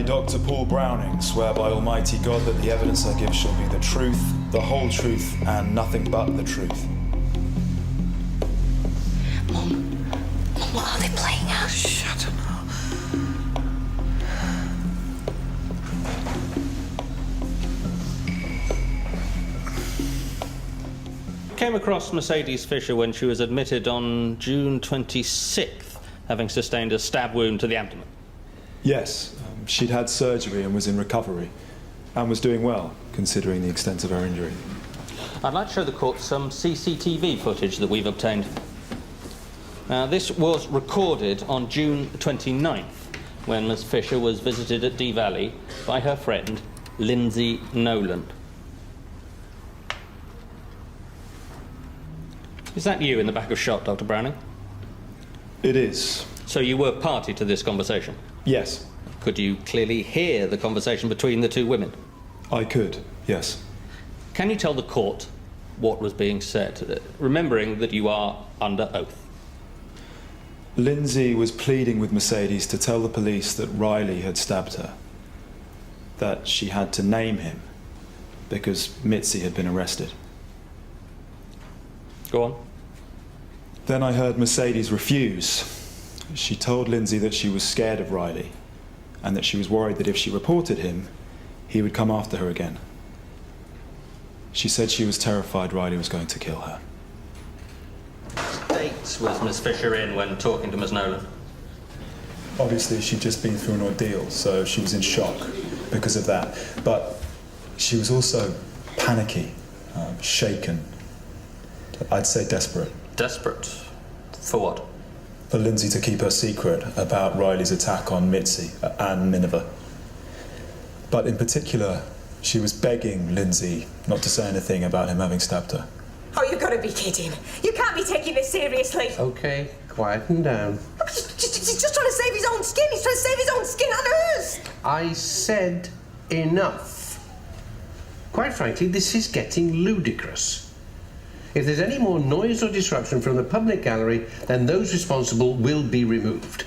I, Dr. Paul Browning, swear by Almighty God that the evidence I give shall be the truth, the whole truth, and nothing but the truth. Mom, what are they playing at? Shut up. Came across Mercedes Fisher when she was admitted on June 26th, having sustained a stab wound to the abdomen. Yes, she'd had surgery and was in recovery, and was doing well, considering the extent of her injury. I'd like to show the court some CCTV footage that we've obtained. Now, this was recorded on June 29th, when Ms. Fisher was visited at Dee Valley by her friend, Lindsay Nolan. Is that you in the back of shot, Dr. Browning? It is. So you were party to this conversation? Yes. Could you clearly hear the conversation between the two women? I could, yes. Can you tell the court what was being said, remembering that you are under oath? Lindsay was pleading with Mercedes to tell the police that Riley had stabbed her. That she had to name him, because Mitzi had been arrested. Go on. Then I heard Mercedes refuse. She told Lindsay that she was scared of Riley, and that she was worried that if she reported him, he would come after her again. She said she was terrified Riley was going to kill her. Dates was Miss Fisher in when talking to Ms. Nolan? Obviously, she'd just been through an ordeal, so she was in shock because of that. But she was also panicky, shaken. I'd say desperate. Desperate? For what? For Lindsay to keep her secret about Riley's attack on Mitzi and Minerva. But in particular, she was begging Lindsay not to say anything about him having stabbed her. Oh, you've got to be kidding. You can't be taking this seriously. Okay, quieten down. He's just trying to save his own skin. He's trying to save his own skin and hers. I said enough. Quite frankly, this is getting ludicrous. If there's any more noise or disruption from the public gallery, then those responsible will be removed.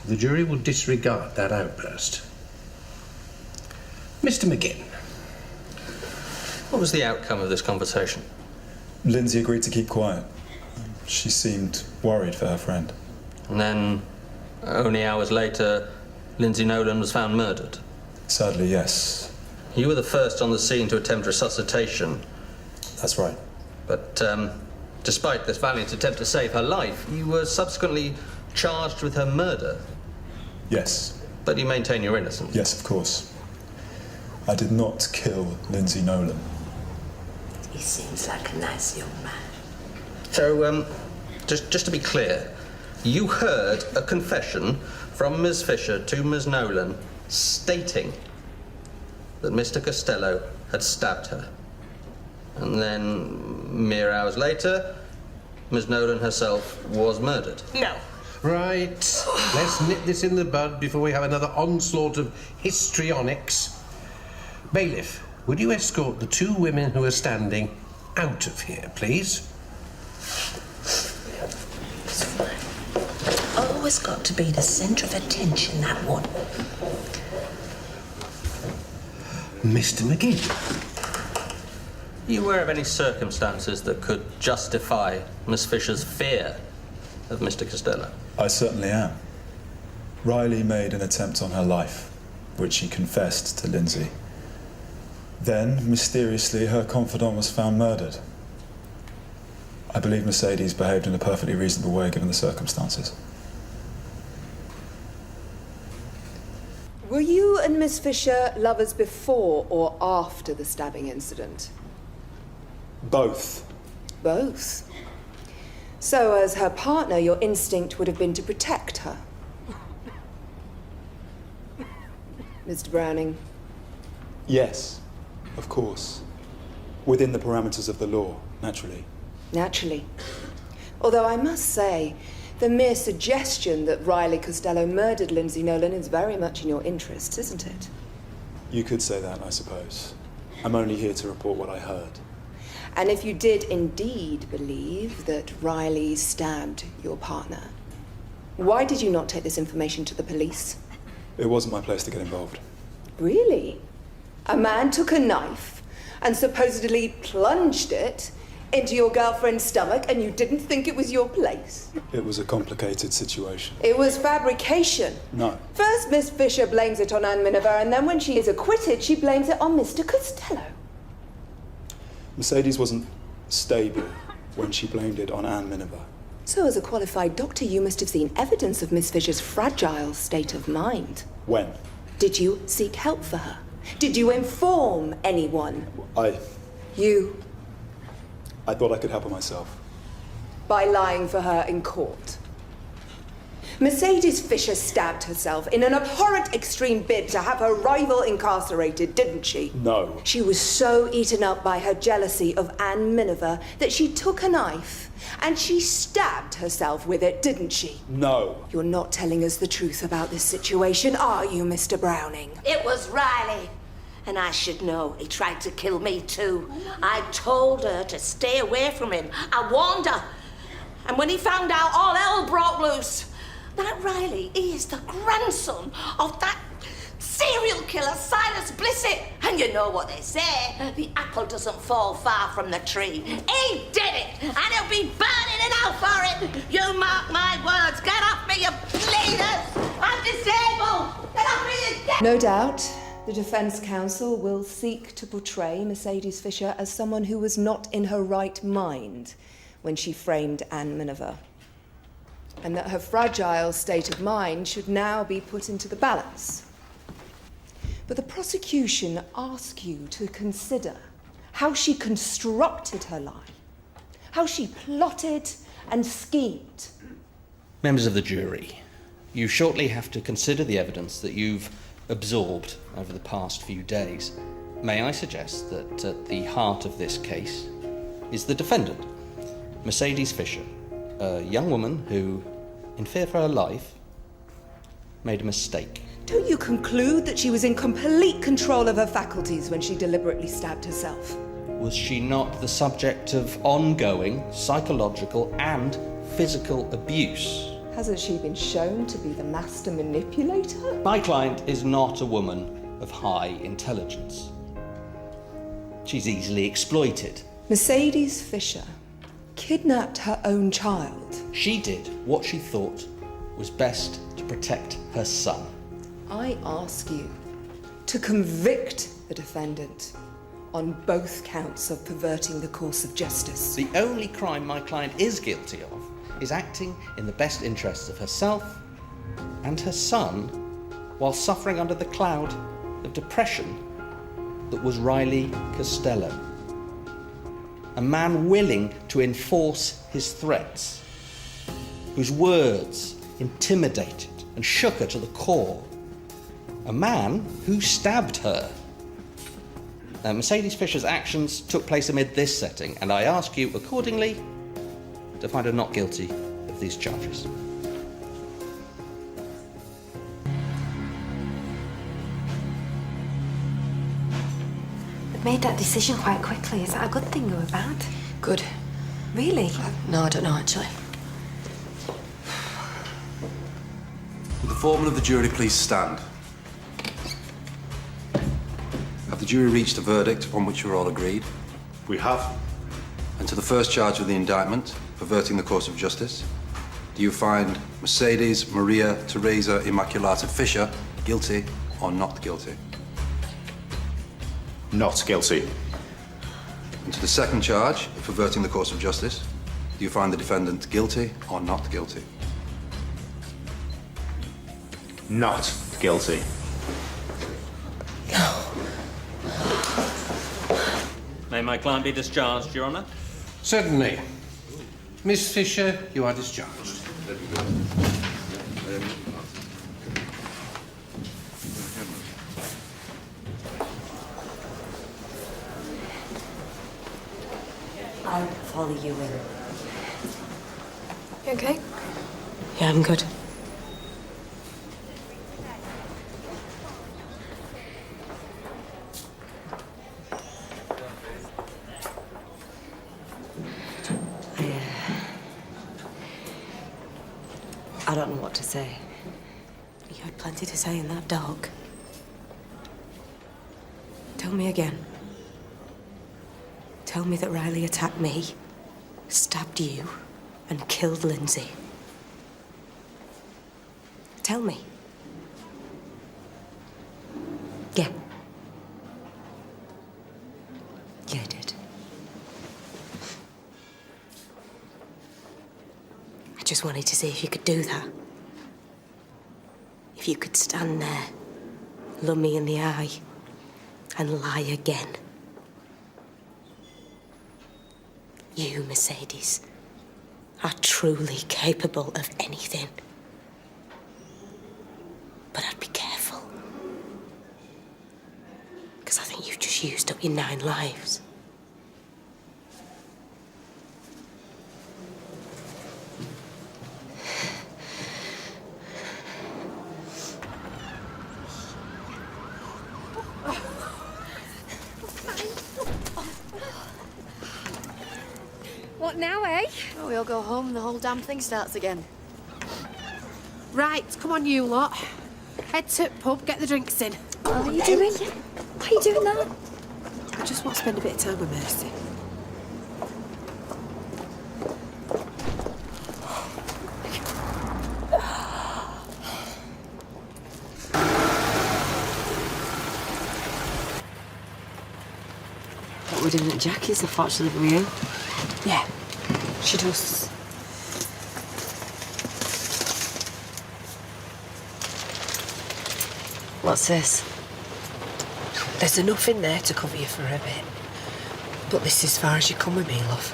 The jury will disregard that outburst. Mr. Mcqueen. What was the outcome of this conversation? Lindsay agreed to keep quiet. She seemed worried for her friend. And then, only hours later, Lindsay Nolan was found murdered. Sadly, yes. You were the first on the scene to attempt resuscitation. That's right. But despite this valiant attempt to save her life, you were subsequently charged with her murder. Yes. But you maintain your innocence. Yes, of course. I did not kill Lindsay Nolan. He seems like a nice young man. So, just to be clear, you heard a confession from Ms. Fisher to Ms. Nolan stating that Mr. Costello had stabbed her. And then, mere hours later, Ms. Nolan herself was murdered. No. Right. Let's nip this in the bud before we have another onslaught of histrionics. Bailiff, would you escort the two women who are standing out of here, please? It's fine. Always got to be the centre of attention, that one. Mr. Mcqueen. Are you aware of any circumstances that could justify Miss Fisher's fear of Mr. Costello? I certainly am. Riley made an attempt on her life, which she confessed to Lindsay. Then, mysteriously, her confidant was found murdered. I believe Mercedes behaved in a perfectly reasonable way given the circumstances. Were you and Miss Fisher lovers before or after the stabbing incident? Both. Both. So, as her partner, your instinct would have been to protect her. Mr. Browning? Yes, of course. Within the parameters of the law, naturally. Naturally. Although I must say, the mere suggestion that Riley Costello murdered Lindsay Nolan is very much in your interests, isn't it? You could say that, I suppose. I'm only here to report what I heard. And if you did indeed believe that Riley stabbed your partner, why did you not take this information to the police? It wasn't my place to get involved. Really? A man took a knife and supposedly plunged it into your girlfriend's stomach, and you didn't think it was your place? It was a complicated situation. It was fabrication. No. First, Miss Fisher blames it on Anne Miniver, and then when she is acquitted, she blames it on Mr. Costello. Mercedes wasn't stable when she blamed it on Anne Miniver. So, as a qualified doctor, you must have seen evidence of Miss Fisher's fragile state of mind. When? Did you seek help for her? Did you inform anyone? I thought I could help her myself. By lying for her in court. Mercedes Fisher stabbed herself in an abhorrent extreme bid to have her rival incarcerated, didn't she? No. She was so eaten up by her jealousy of Anne Miniver that she took a knife and she stabbed herself with it, didn't she? No. You're not telling us the truth about this situation, are you, Mr. Browning? It was Riley. And I should know. He tried to kill me too. I told her to stay away from him. I warned her. And when he found out, all hell broke loose. That Riley, he is the grandson of that serial killer, Silas Blissett. And you know what they say, the apple doesn't fall far from the tree. He did it, and he'll be burning in hell for it. You mark my words. Get off me, you bleeders. I'm disabled. Get off me, you get... No doubt, the defense counsel will seek to portray Mercedes Fisher as someone who was not in her right mind when she framed Anne Miniver, and that her fragile state of mind should now be put into the balance. But the prosecution ask you to consider how she constructed her lie, how she plotted and schemed. Members of the jury, you shortly have to consider the evidence that you've absorbed over the past few days. May I suggest that at the heart of this case is the defendant, Mercedes Fisher, a young woman who, in fear for her life, made a mistake. Don't you conclude that she was in complete control of her faculties when she deliberately stabbed herself? Was she not the subject of ongoing psychological and physical abuse? Hasn't she been shown to be the master manipulator? My client is not a woman of high intelligence. She's easily exploited. Mercedes Fisher kidnapped her own child. She did what she thought was best to protect her son. I ask you to convict the defendant on both counts of perverting the course of justice. The only crime my client is guilty of is acting in the best interests of herself and her son while suffering under the cloud of depression that was Riley Costello. A man willing to enforce his threats, whose words intimidated and shook her to the core. A man who stabbed her. Mercedes Fisher's actions took place amid this setting, and I ask you accordingly to find her not guilty of these charges. They've made that decision quite quickly. Is that a good thing or a bad? Good. Really? No, I don't know, actually. Will the foreman of the jury please stand? Have the jury reached a verdict upon which you are all agreed? We have. And to the first charge of the indictment, perverting the course of justice, do you find Mercedes Maria Teresa Immaculata Fisher guilty or not guilty? Not guilty. And to the second charge of perverting the course of justice, do you find the defendant guilty or not guilty? Not guilty. May my client be discharged, Your Honour? Certainly. Miss Fisher, you are discharged. I'll follow you in. You okay? Yeah, I'm good. I don't know what to say. You're plenty to say in that dog. Tell me again. Tell me that Riley attacked me, stabbed you, and killed Lindsay. Tell me. Yeah. Yeah, I did. I just wanted to see if you could do that. If you could stand there, look me in the eye, and lie again. You, Mercedes, are truly capable of anything. But I'd be careful. Because I think you've just used up your 9 lives. What now, eh? Oh, we all go home and the whole damn thing starts again. Right, come on, you lot. Head to the pub, get the drinks in. What are you doing? Why are you doing that? I just want to spend a bit of time with Mercy. What we're doing at Jackie's, unfortunately, with you. Yeah, she does. What's this? There's enough in there to cover you for a bit. But this is as far as you come with me, love.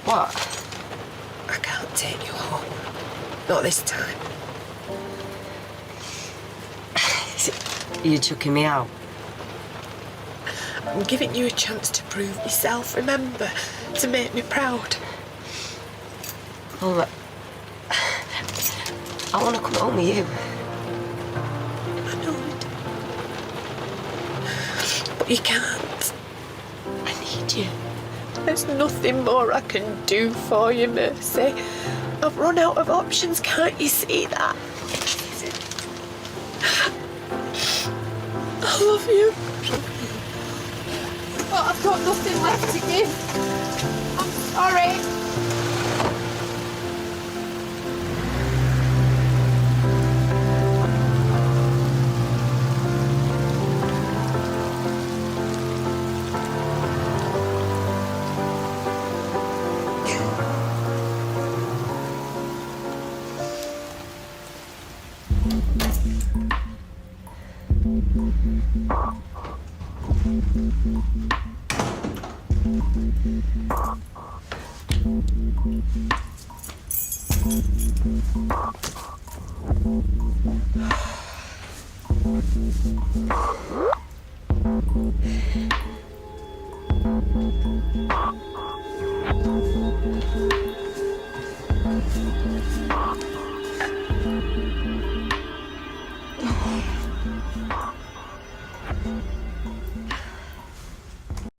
What? I can't take you home. Not this time. You're chucking me out? I'm giving you a chance to prove yourself, remember? To make me proud. Well, I want to come home with you. I know it. But you can't. I need you. There's nothing more I can do for you, Mercy. I've run out of options, can't you see that? I love you. But I've got nothing left to give. I'm sorry.